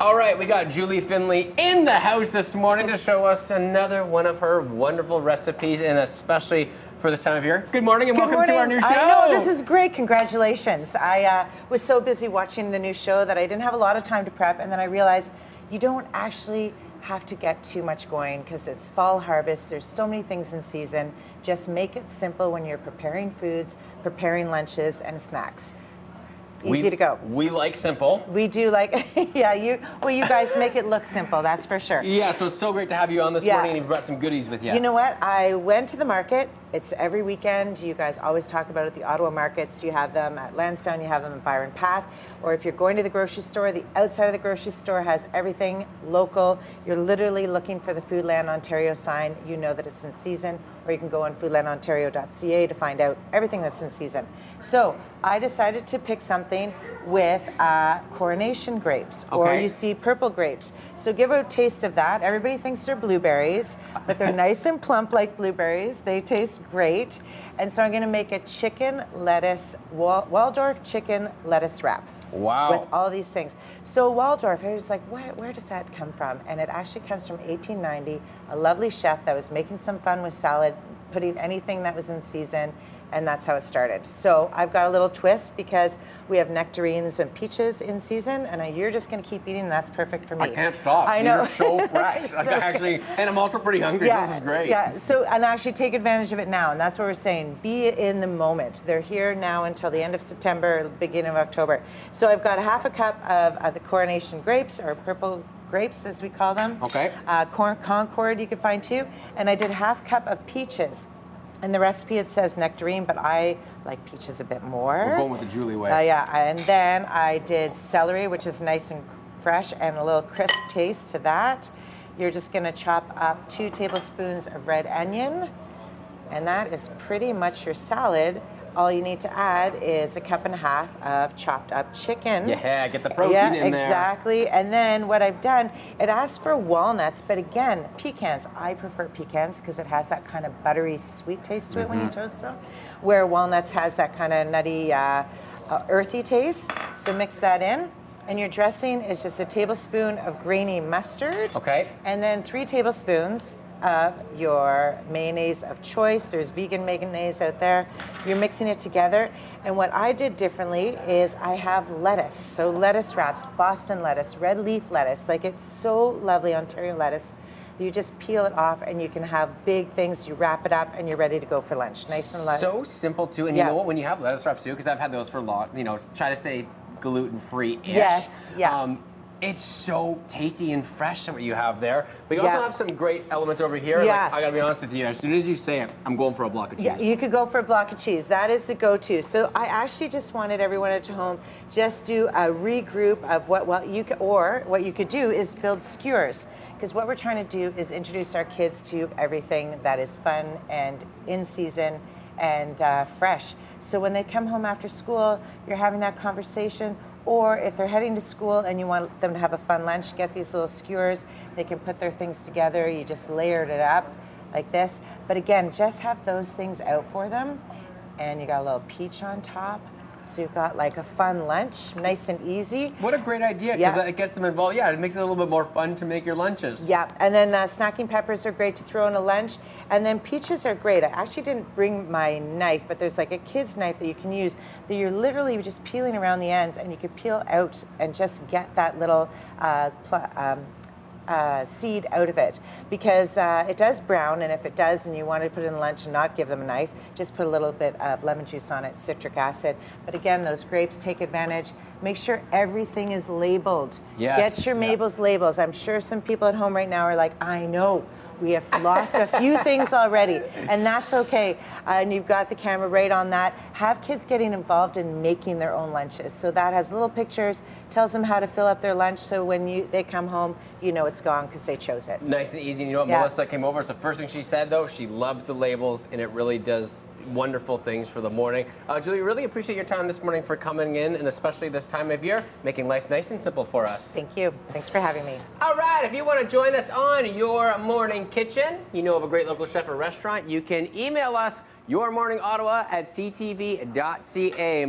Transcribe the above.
All right, we got Julie Findlay in the house this morning to show us another one of her wonderful recipes, and especially for this time of year. Good morning and welcome to our new show. I know, this is great. Congratulations. I was so busy watching the new show that I didn't have a lot of time to prep, and then I realized you don't actually have to get too much going because it's fall harvest. There's so many things in season. Just make it simple when you're preparing foods, preparing lunches and snacks. Easy to go. We like simple. We do like, yeah, you guys make it look simple, that's for sure. Yeah, so it's so great to have you on this morning, and you've brought some goodies with you. You know what? I went to the market. It's every weekend. You guys always talk about it, the Ottawa markets. You have them at Lansdowne, you have them at Byron Path. Or if you're going to the grocery store, the outside of the grocery store has everything local. You're literally looking for the Foodland Ontario sign. You know that it's in season. Or you can go on foodlandontario.ca to find out everything that's in season. So I decided to pick something with coronation grapes, or you see purple grapes. So give a taste of that. Everybody thinks they're blueberries, but they're nice and plump like blueberries. They taste great. And so I'm gonna make a chicken lettuce, Waldorf chicken lettuce wrap. Wow. With all these things. So Waldorf, I was like, where does that come from? And it actually comes from 1890, a lovely chef that was making some fun with salad, putting anything that was in season, and that's how it started. So I've got a little twist because we have nectarines and peaches in season, and you're just gonna keep eating, and that's perfect for me. I can't stop. I know. These are so fresh. And I'm also pretty hungry. Yeah, this is great. Yeah, so, and actually take advantage of it now, and that's what we're saying. Be in the moment. They're here now until the end of September, beginning of October. So I've got half a cup of the coronation grapes, or purple grapes as we call them. Okay. Concord you can find too. And I did half cup of peaches. In the recipe it says nectarine, but I like peaches a bit more. We're going with the Julie way. Yeah, and then I did celery, which is nice and fresh and a little crisp taste to that. You're just gonna chop up 2 tablespoons of red onion, and that is pretty much your salad. All you need to add is 1.5 cups of chopped up chicken. Yeah, get the protein in there. Exactly. And then what I've done, it asks for walnuts, but again, pecans. I prefer pecans because it has that kind of buttery sweet taste to it when you toast them, where walnuts has that kind of nutty, earthy taste. So mix that in. And your dressing is just a tablespoon of grainy mustard. Okay. And then 3 tablespoons of your mayonnaise of choice. There's vegan mayonnaise out there. You're mixing it together. And what I did differently is I have lettuce. So lettuce wraps, Boston lettuce, red leaf lettuce. Like, it's so lovely, Ontario lettuce. You just peel it off and you can have big things. You wrap it up and you're ready to go for lunch. Nice and light. So simple too. And you know what, when you have lettuce wraps too, because I've had those for a lot, try to say gluten-free-ish. Yes, yeah. It's so tasty and fresh what you have there. But you also have some great elements over here. Yes. Like, I gotta be honest with you, as soon as you say it, I'm going for a block of cheese. Yeah, you could go for a block of cheese. That is the go-to. So I actually just wanted everyone at home just do a regroup of what you could do is build skewers. Because what we're trying to do is introduce our kids to everything that is fun and in season and fresh. So when they come home after school, you're having that conversation. Or if they're heading to school and you want them to have a fun lunch, get these little skewers. They can put their things together. You just layered it up like this. But again, just have those things out for them. And you got a little peach on top. So you've got like a fun lunch, nice and easy. What a great idea, because it gets them involved. Yeah, it makes it a little bit more fun to make your lunches. Yeah, and then snacking peppers are great to throw in a lunch. And then peaches are great. I actually didn't bring my knife, but there's like a kid's knife that you can use that you're literally just peeling around the ends, and you could peel out and just get that little seed out of it, because it does brown, and if it does and you want to put it in lunch and not give them a knife, just put a little bit of lemon juice on it, citric acid. But again, those grapes, take advantage. Make sure everything is labeled. Yes. Get your Mabel's labels. I'm sure some people at home right now are like, I know. We have lost a few things already, and that's okay. And you've got the camera right on that. Have kids getting involved in making their own lunches. So that has little pictures, tells them how to fill up their lunch, so when they come home, you know it's gone because they chose it. Nice and easy. You know what, Melissa came over, so the first thing she said, though, she loves the labels, and it really does wonderful things for the morning. Julie, really appreciate your time this morning for coming in, and especially this time of year, making life nice and simple for us. Thank you. Thanks for having me. All right, if you want to join us on Your Morning Kitchen, you know of a great local chef or restaurant, you can email us yourmorningottawa@ctv.ca.